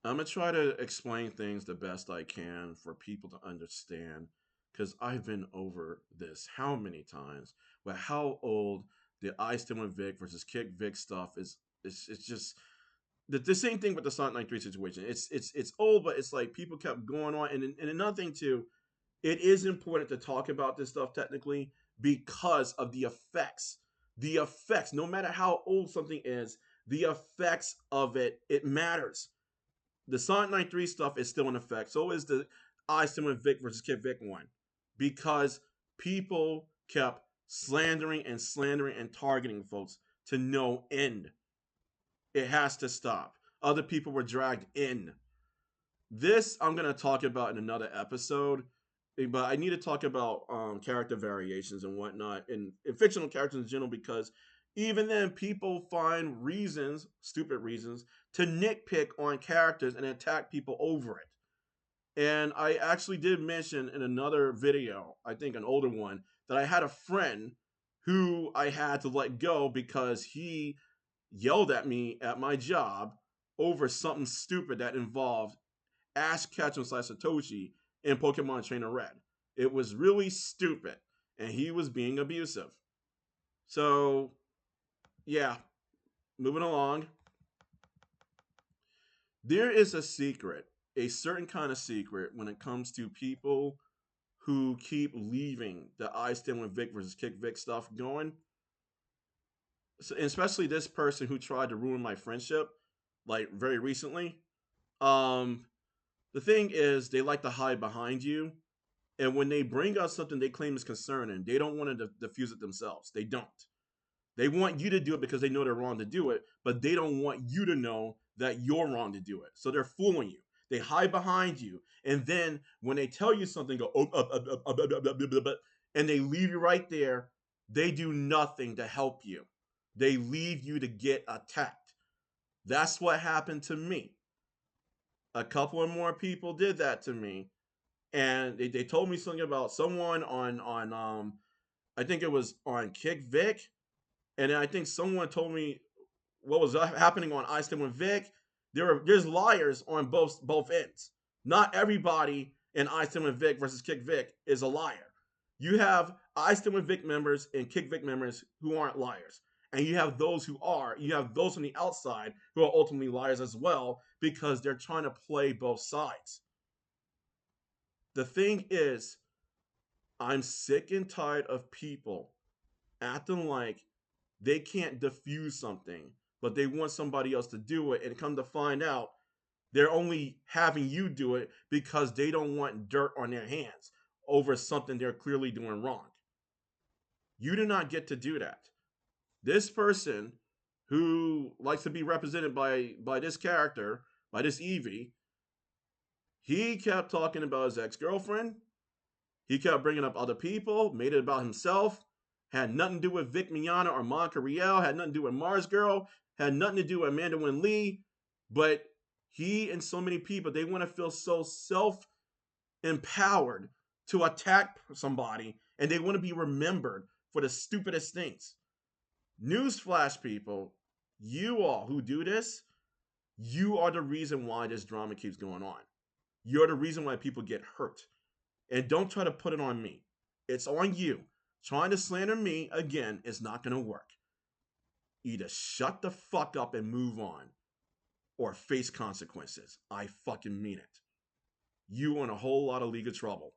I'm gonna try to explain things the best I can for people to understand, because I've been over this how many times. But how old the I Stand with Vic versus Kick Vic stuff is? It's just the same thing with the Sonic 93 situation. It's old, but it's like people kept going on. And another thing too, it is important to talk about this stuff technically because of the effects. The effects, no matter how old something is, the effects of it matters. The Sonic 93 stuff is still in effect. So is the I Stand with Vic versus Kid Vic one. Because people kept slandering and targeting folks to no end. It has to stop. Other people were dragged in. This I'm gonna talk about in another episode, but I need to talk about character variations and whatnot, and fictional characters in general, because even then people find reasons, stupid reasons, to nitpick on characters and attack people over it. And I actually did mention in another video, I think an older one, that I had a friend who I had to let go because he yelled at me at my job over something stupid that involved Ash Ketchum slash Satoshi in Pokemon Trainer Red. It was really stupid, and he was being abusive. So, yeah, moving along. There is a secret, a certain kind of secret, when it comes to people who keep leaving the I Stand with Vic versus Kick Vic stuff going. So, especially this person who tried to ruin my friendship, like very recently. Um, the thing is, they like to hide behind you. And when they bring out something they claim is concerning, they don't want to diffuse it themselves. They don't. They want you to do it because they know they're wrong to do it, but they don't want you to know that you're wrong to do it. So they're fooling you. They hide behind you, and then when they tell you something, go and they leave you right there. They do nothing to help you. They leave you to get attacked. That's what happened to me. A couple of more people did that to me, and they told me something about someone on I think it was on Kick Vic, and then I think someone told me what was happening on I Stand with Vic. There's liars on both ends. Not everybody in I Stand with Vic versus Kick Vic is a liar. You have I Stand with Vic members and Kick Vic members who aren't liars. And you have those who are. You have those on the outside who are ultimately liars as well because they're trying to play both sides. The thing is, I'm sick and tired of people acting like they can't diffuse something, but they want somebody else to do it. And come to find out, they're only having you do it because they don't want dirt on their hands over something they're clearly doing wrong. You do not get to do that. This person who likes to be represented by this character, by this Evie, he kept talking about his ex-girlfriend. He kept bringing up other people, made it about himself. Had nothing to do with Vic Mignogna or Monica Riel. Had nothing to do with MarzGurl. Had nothing to do with Amanda Winn Lee. But he and so many people, they want to feel so self-empowered to attack somebody, and they want to be remembered for the stupidest things. Newsflash, people, you all who do this, you are the reason why this drama keeps going on. You're the reason why people get hurt. And don't try to put it on me. It's on you. Trying to slander me again is not going to work. Either shut the fuck up and move on or face consequences. I fucking mean it. You in a whole lot of league of trouble.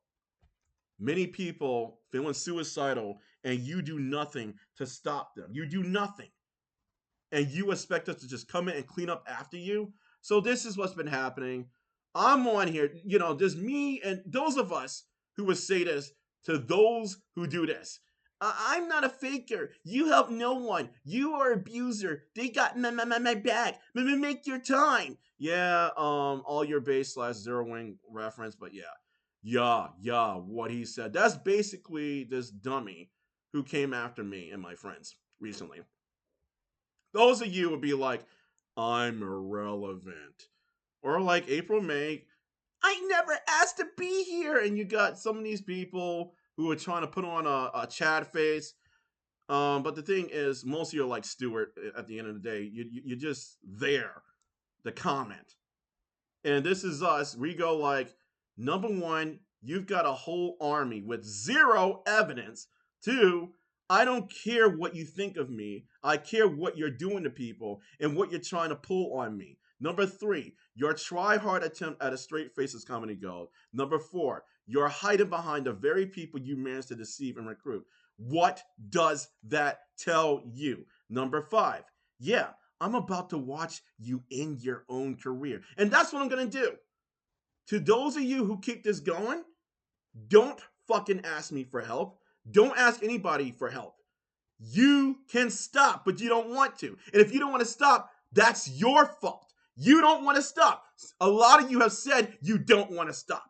Many people feeling suicidal and you do nothing to stop them. You do nothing. And you expect us to just come in and clean up after you. So this is what's been happening. I'm on here, there's me and those of us who would say this to those who do this. I'm not a faker. You help no one. You are an abuser. They got my back. Make your time. Yeah, all your base slash zero wing reference, but yeah. Yeah, what he said. That's basically this dummy who came after me and my friends recently. Those of you would be like, I'm irrelevant. Or like April May, I never asked to be here. And you got some of these people who are trying to put on a Chad face. But the thing is, most of you are like Stewart at the end of the day. You're just there to comment. And this is us. We go like, number one, you've got a whole army with zero evidence. Two, I don't care what you think of me. I care what you're doing to people and what you're trying to pull on me. Number three, your try hard attempt at a straight faces comedy gold. Number four, you're hiding behind the very people you managed to deceive and recruit. What does that tell you? Number five, yeah, I'm about to watch you end your own career. And that's what I'm going to do. To those of you who keep this going, don't fucking ask me for help. Don't ask anybody for help. You can stop, but you don't want to. And if you don't want to stop, that's your fault. You don't want to stop. A lot of you have said you don't want to stop.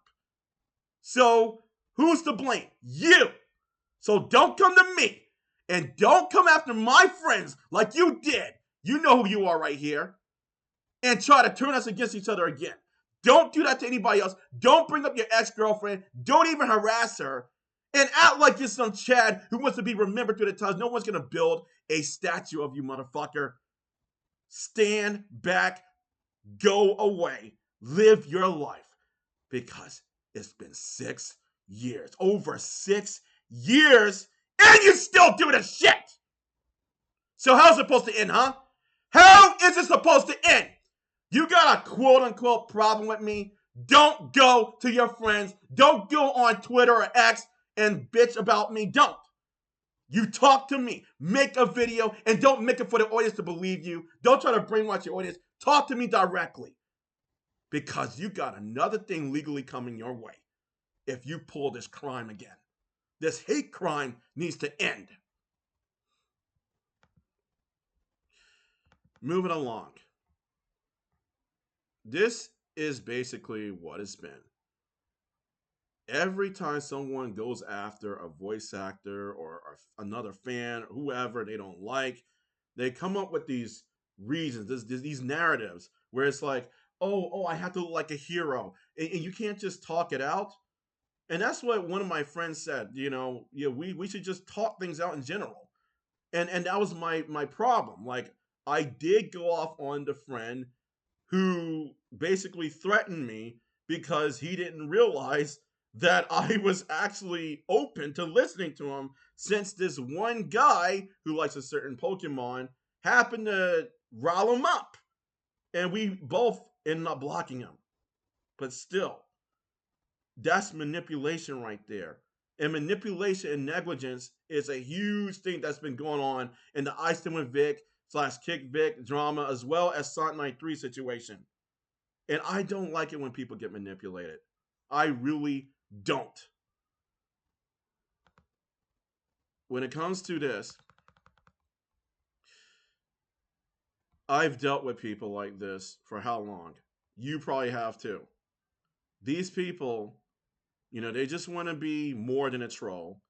So who's to blame? You. So don't come to me and don't come after my friends like you did. You know who you are right here. And try to turn us against each other again. Don't do that to anybody else. Don't bring up your ex-girlfriend. Don't even harass her. And act like you're some Chad who wants to be remembered through the times. No one's going to build a statue of you, motherfucker. Stand back. Go away. Live your life. Because it's been 6 years. Over 6 years. And you still do the shit. So how's it supposed to end, huh? How is it supposed to end? You got a quote unquote problem with me? Don't go to your friends. Don't go on Twitter or X and bitch about me. Don't. You talk to me. Make a video and don't make it for the audience to believe you. Don't try to brainwash your audience. Talk to me directly. Because you got another thing legally coming your way if you pull this crime again. This hate crime needs to end. Moving along. This is basically what it's been. Every time someone goes after a voice actor or another fan, or whoever they don't like, they come up with these reasons, these narratives where it's like, oh, I have to look like a hero, and you can't just talk it out. And that's what one of my friends said. We should just talk things out in general. And that was my problem. Like, I did go off on the friend who basically threatened me because he didn't realize that I was actually open to listening to him, since this one guy who likes a certain Pokemon happened to rile him up. And we both ended up blocking him. But still, that's manipulation right there. And manipulation and negligence is a huge thing that's been going on in the ISWV / Kick Vic drama, as well as Sant 93 situation. And I don't like it when people get manipulated. I really don't. When it comes to this, I've dealt with people like this for how long? You probably have too. These people, they just want to be more than a troll.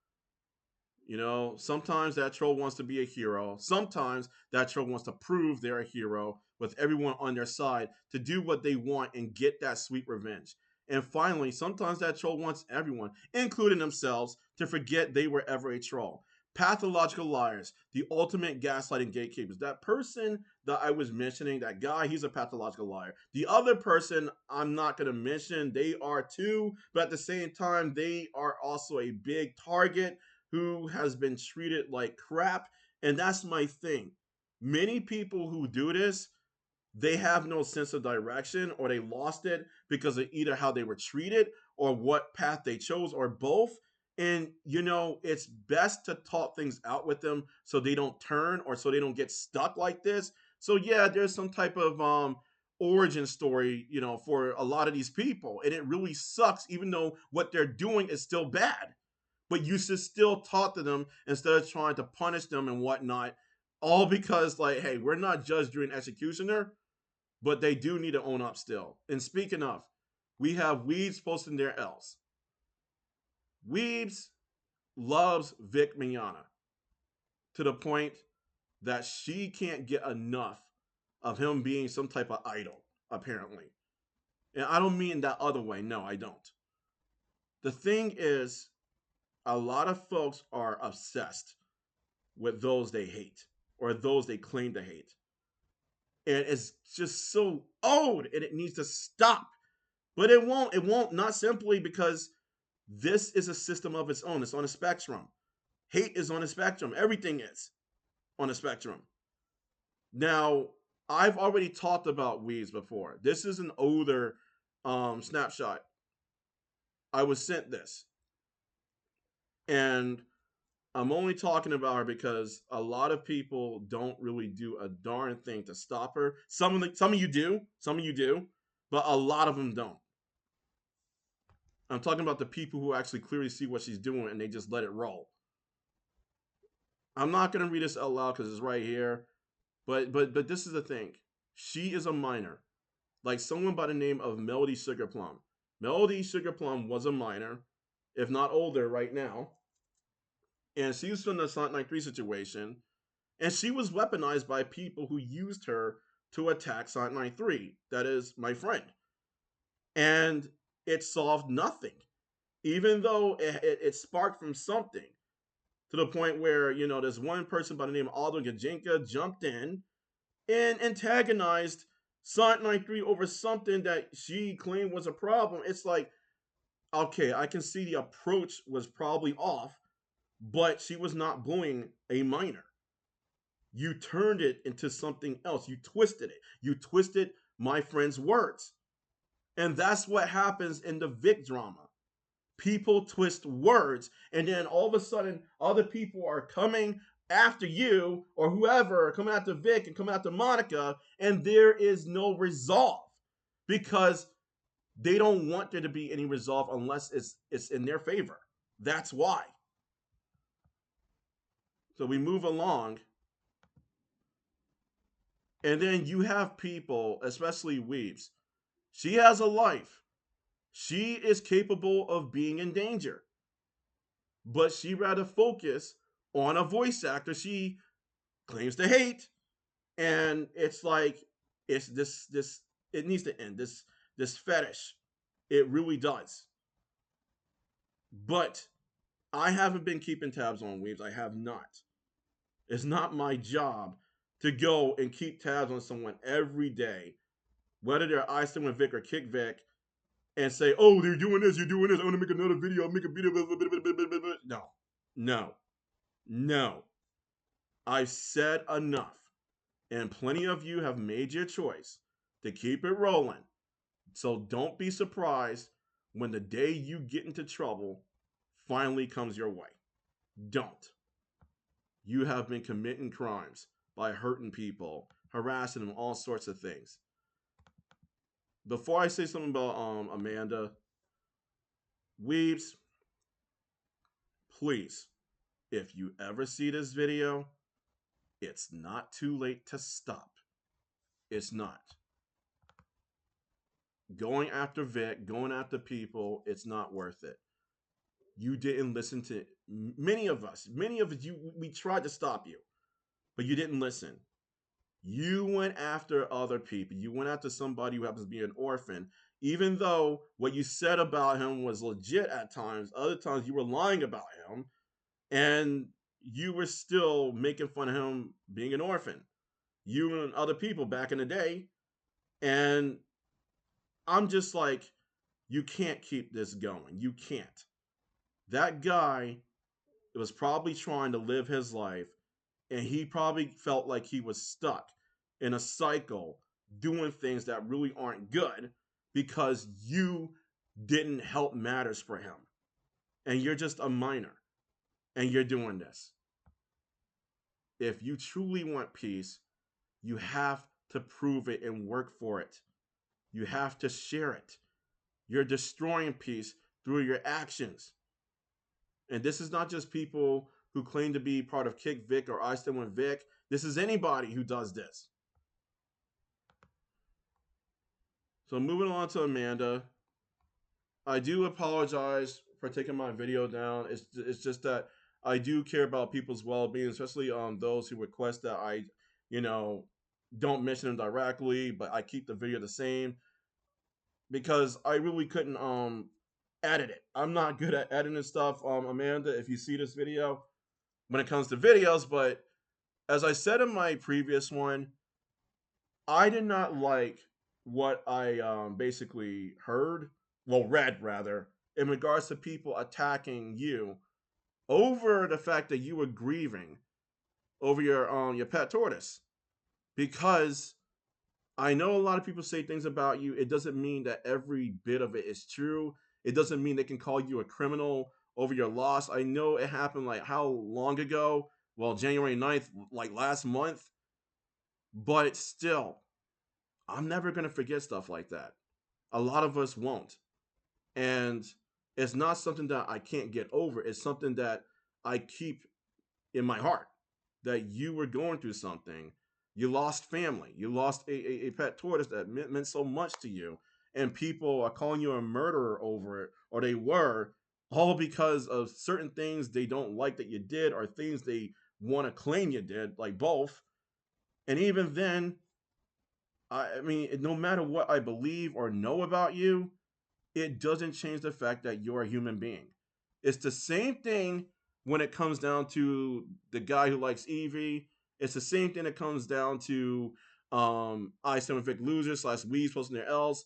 Sometimes that troll wants to be a hero. Sometimes that troll wants to prove they're a hero with everyone on their side to do what they want and get that sweet revenge. And finally, sometimes that troll wants everyone, including themselves, to forget they were ever a troll. Pathological liars, the ultimate gaslighting gatekeepers. That person that I was mentioning, that guy, he's a pathological liar. The other person I'm not going to mention, they are too, but at the same time, they are also a big target who has been treated like crap. And that's my thing. Many people who do this, they have no sense of direction, or they lost it because of either how they were treated or what path they chose, or both. And it's best to talk things out with them so they don't turn, or so they don't get stuck like this. So yeah, there's some type of origin story, for a lot of these people, and it really sucks, even though what they're doing is still bad. But you should still talk to them instead of trying to punish them and whatnot. All because, like, hey, we're not judge, jury, and executioner, but they do need to own up still. And speaking of, we have Weebs posting their L's. Weebs loves Vic Mignogna to the point that she can't get enough of him being some type of idol, apparently. And I don't mean that other way. No, I don't. The thing is, a lot of folks are obsessed with those they hate or those they claim to hate. And it's just so old and it needs to stop. But it won't. It won't, not simply because this is a system of its own. It's on a spectrum. Hate is on a spectrum. Everything is on a spectrum. Now, I've already talked about weeds before. This is an older snapshot. I was sent this. And I'm only talking about her because a lot of people don't really do a darn thing to stop her. Some of you do, but a lot of them don't. I'm talking about the people who actually clearly see what she's doing and they just let it roll. I'm not gonna read this out loud because it's right here, but this is the thing. She is a minor, like someone by the name of Melody Sugarplum. Melody Sugarplum was a minor, if not older, right now, and she was from the Silent Night 3 situation, and she was weaponized by people who used her to attack Silent Night 3. That is my friend, and it solved nothing, even though it sparked from something to the point where, there's one person by the name of Aldo Gajenka jumped in and antagonized Silent Night 3 over something that she claimed was a problem. It's like, okay, I can see the approach was probably off, but she was not bullying a minor. You turned it into something else. You twisted it. You twisted my friend's words. And that's what happens in the Vic drama. People twist words, and then all of a sudden, other people are coming after you or whoever, coming after Vic and coming after Monica, and there is no resolve because they don't want there to be any resolve unless it's in their favor. That's why. So we move along, and then you have people, especially weebs. She has a life. She is capable of being in danger, but she rather focus on a voice actor she claims to hate, and it's like it's this it needs to end. This fetish, it really does. But I haven't been keeping tabs on weebs. I have not. It's not my job to go and keep tabs on someone every day, whether they're ISWV Vic or Kick Vic, and say, "Oh, they're doing this, you're doing this. I'm gonna make another video. I'll make a video." No, no, no. I've said enough, and plenty of you have made your choice to keep it rolling. So don't be surprised when the day you get into trouble finally comes your way. Don't. You have been committing crimes by hurting people, harassing them, all sorts of things. Before I say something about Amanda, weebs, please, if you ever see this video, it's not too late to stop. It's not. Going after Vic, going after people, it's not worth it. You didn't listen to many of us. Many of you, we tried to stop you, but you didn't listen. You went after other people. You went after somebody who happens to be an orphan, even though what you said about him was legit at times. Other times you were lying about him, and you were still making fun of him being an orphan. You and other people back in the day. And I'm just like, you can't keep this going. You can't. That guy was probably trying to live his life, and he probably felt like he was stuck in a cycle doing things that really aren't good because you didn't help matters for him. And you're just a minor, and you're doing this. If you truly want peace, you have to prove it and work for it. You have to share it. You're destroying peace through your actions. And this is not just people who claim to be part of Kick Vic or I Stand With Vic. This is anybody who does this. So moving on to Amanda. I do apologize for taking my video down. It's just that I do care about people's well-being, especially those who request that I, don't mention them directly, but I keep the video the same because I really couldn't edit it. I'm not good at editing stuff, Amanda, if you see this video when it comes to videos, but as I said in my previous one, I did not like what I basically heard, well, read rather, in regards to people attacking you over the fact that you were grieving over your pet tortoise. Because I know a lot of people say things about you. It doesn't mean that every bit of it is true. It doesn't mean they can call you a criminal over your loss. I know it happened like how long ago? Well, January 9th, like last month. But still, I'm never going to forget stuff like that. A lot of us won't. And it's not something that I can't get over. It's something that I keep in my heart, that you were going through something. You lost family. You lost a pet tortoise that meant so much to you. And people are calling you a murderer over it, or they were, all because of certain things they don't like that you did, or things they want to claim you did, like both. And even then, I mean, no matter what I believe or know about you, it doesn't change the fact that you're a human being. It's the same thing when it comes down to the guy who likes Evie. It's the same thing that comes down to ISWV losers slash weeds posting their L's.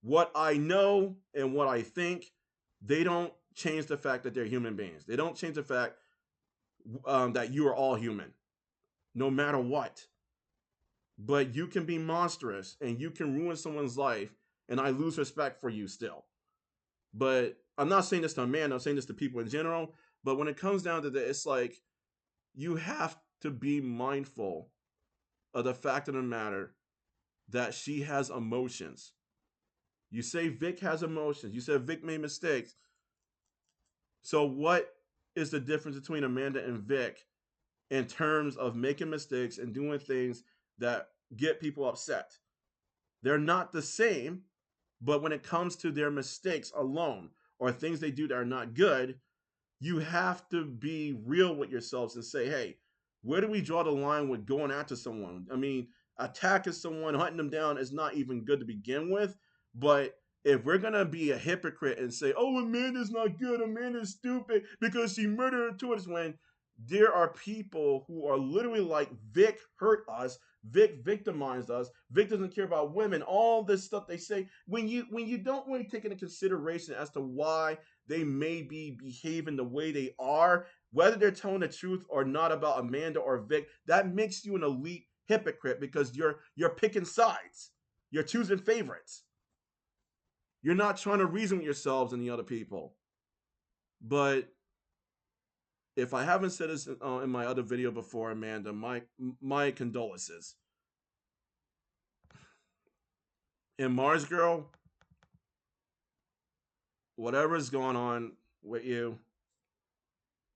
What I know and what I think, they don't change the fact that they're human beings. They don't change the fact that you are all human, no matter what. But you can be monstrous and you can ruin someone's life, and I lose respect for you still. But I'm not saying this to Amanda, I'm saying this to people in general. But when it comes down to this, it's like you have to be mindful of the fact of the matter that she has emotions. You say Vic has emotions. You said Vic made mistakes. So what is the difference between Amanda and Vic in terms of making mistakes and doing things that get people upset? They're not the same, but when it comes to their mistakes alone or things they do that are not good, you have to be real with yourselves and say, hey, where do we draw the line with going after someone? I mean, attacking someone, hunting them down is not even good to begin with. But if we're gonna be a hypocrite and say, oh, Amanda's not good, Amanda's stupid because she murdered her twins, when there are people who are literally like, Vic hurt us, Vic victimized us, Vic doesn't care about women, all this stuff they say, when you don't really take into consideration as to why they may be behaving the way they are, whether they're telling the truth or not about Amanda or Vic, that makes you an elite hypocrite because you're picking sides. You're choosing favorites. You're not trying to reason with yourselves and the other people. But if I haven't said this in my other video before, Amanda, my condolences. In MarzGurl, whatever's going on with you,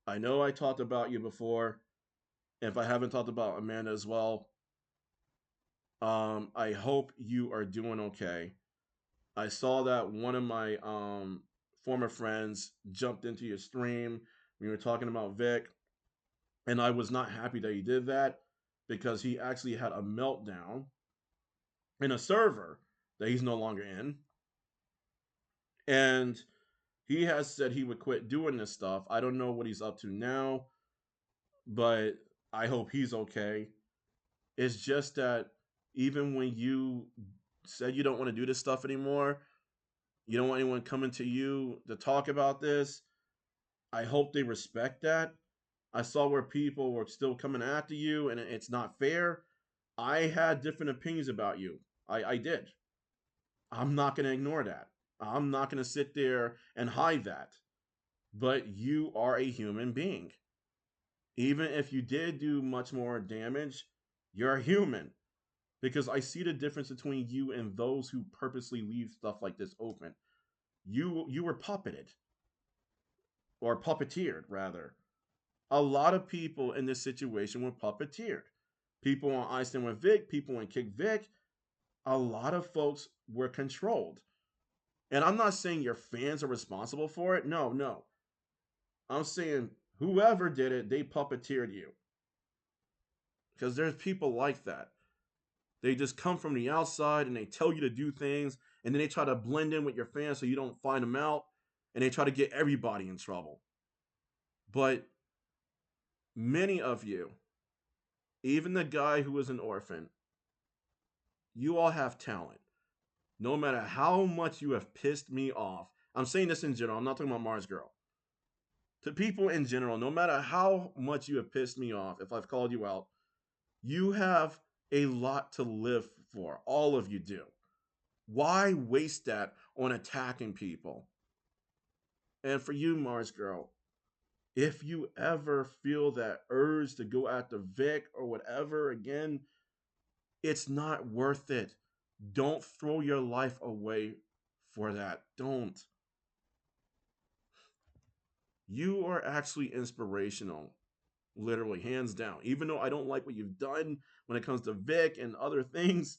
I know I talked about you before. If I haven't talked about Amanda as well, I hope you are doing okay. I saw that one of my former friends jumped into your stream when you were talking about Vic, and I was not happy that he did that because he actually had a meltdown in a server that he's no longer in, and he has said he would quit doing this stuff. I don't know what he's up to now, but I hope he's okay. It's just that even when you said you don't want to do this stuff anymore, you don't want anyone coming to you to talk about this. I hope they respect that. I saw where people were still coming after you, and it's not fair. I had different opinions about you. I did. I'm not going to ignore that. I'm not going to sit there and hide that. But you are a human being. Even if you did do much more damage, you're a human. Because I see the difference between you and those who purposely leave stuff like this open. You were puppeted, or puppeteered rather. A lot of people in this situation were puppeteered. People on I Stand With Vic, people on Kick Vic, a lot of folks were controlled. And I'm not saying your fans are responsible for it. No, no. I'm saying whoever did it, they puppeteered you. Because there's people like that. They just come from the outside and they tell you to do things, and then they try to blend in with your fans so you don't find them out, and they try to get everybody in trouble. But many of you, even the guy who was an orphan, You all have talent. No matter how much you have pissed me off, I'm saying this in general, I'm not talking about MarzGurl. To people in general, no matter how much you have pissed me off, if I've called you out, you have a lot to live for. All of you do. Why waste that on attacking people? And for you, MarzGurl, if you ever feel that urge to go after Vic or whatever again, it's not worth it. Don't throw your life away for that. Don't. You are actually inspirational, literally, hands down. Even though I don't like what you've done when it comes to Vic and other things,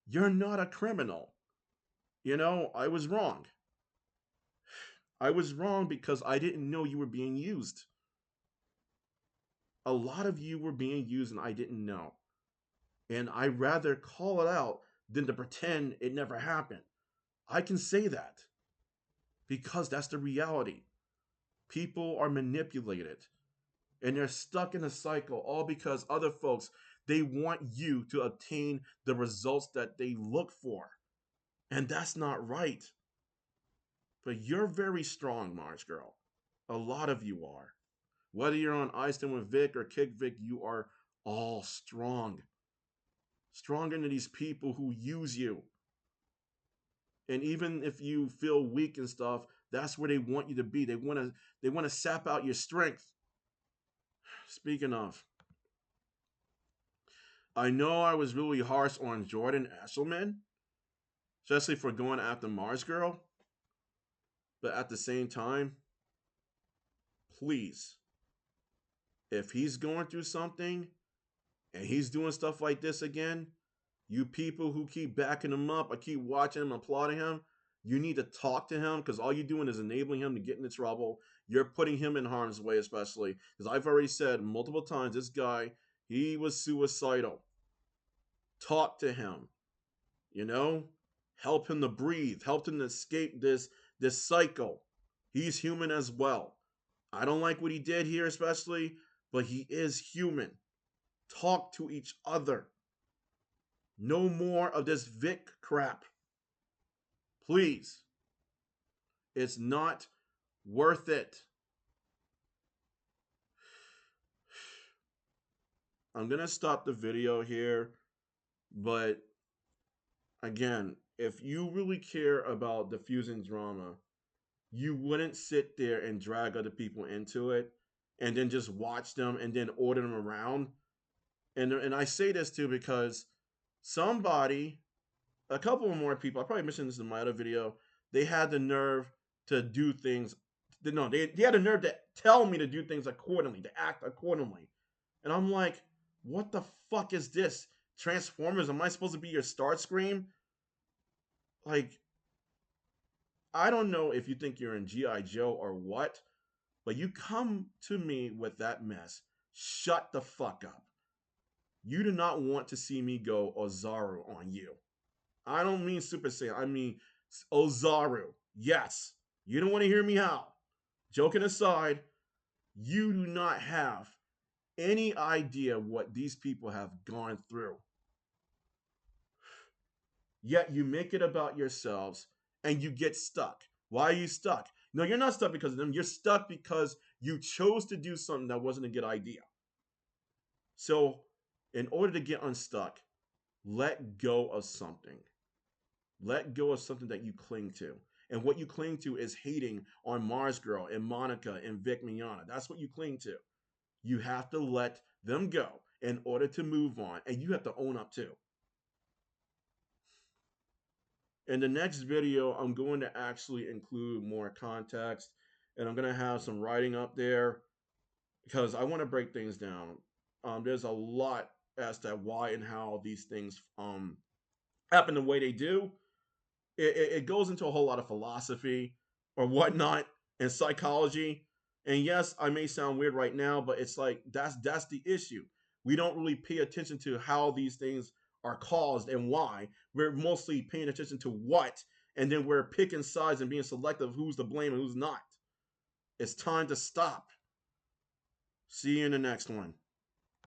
you're not a criminal. You know, I was wrong. I was wrong because I didn't know you were being used. A lot of you were being used and I didn't know. And I rather call it out than to pretend it never happened. I can say that because that's the reality. People are manipulated and they're stuck in a cycle all because other folks, they want you to obtain the results that they look for. And that's not right. But you're very strong, MarzGurl. A lot of you are. Whether you're on ISWV Vic or Kick Vic, you are all strong. Stronger than these people who use you. And even if you feel weak and stuff, that's where they want you to be. They want to sap out your strength. Speaking of, I know I was really harsh on Jordan Eshelman, especially for going after MarzGurl, but at the same time, please, if he's going through something and he's doing stuff like this again, you people who keep backing him up or keep watching him, applauding him, you need to talk to him because all you're doing is enabling him to get into trouble. You're putting him in harm's way, especially because I've already said multiple times this guy, he was suicidal. Talk to him, you know, help him to breathe, help him to escape this cycle. He's human as well. I don't like what he did here, especially, but he is human. Talk to each other. No more of this Vic crap. Please. It's not worth it. I'm going to stop the video here, but again, if you really care about diffusing drama, you wouldn't sit there and drag other people into it and then just watch them and then order them around. And I say this too because somebody, a couple more people, I probably mentioned this in my other video, they had the nerve to do things. No, they had the nerve to tell me to do things accordingly, to act accordingly. And I'm like, what the fuck is this? Transformers, am I supposed to be your Starscream? Like, I don't know if you think you're in G.I. Joe or what, but you come to me with that mess. Shut the fuck up. You do not want to see me go Ozaru on you. I don't mean Super Saiyan. I mean Ozaru. Yes. You don't want to hear me howl. Joking aside, you do not have any idea what these people have gone through. Yet you make it about yourselves and you get stuck. Why are you stuck? No, you're not stuck because of them. You're stuck because you chose to do something that wasn't a good idea. So, in order to get unstuck, let go of something. Let go of something that you cling to. And what you cling to is hating on MarzGurl and Monica and Vic Mignogna. That's what you cling to. You have to let them go in order to move on. And you have to own up too. In the next video, I'm going to actually include more context. And I'm going to have some writing up there because I want to break things down. There's a lot as to why and how these things happen the way they do. It goes into a whole lot of philosophy or whatnot and psychology. And yes, I may sound weird right now, but it's like that's the issue. We don't really pay attention to how these things are caused and why. We're mostly paying attention to what, and then we're picking sides and being selective of who's to blame and who's not. It's time to stop. See you in the next one.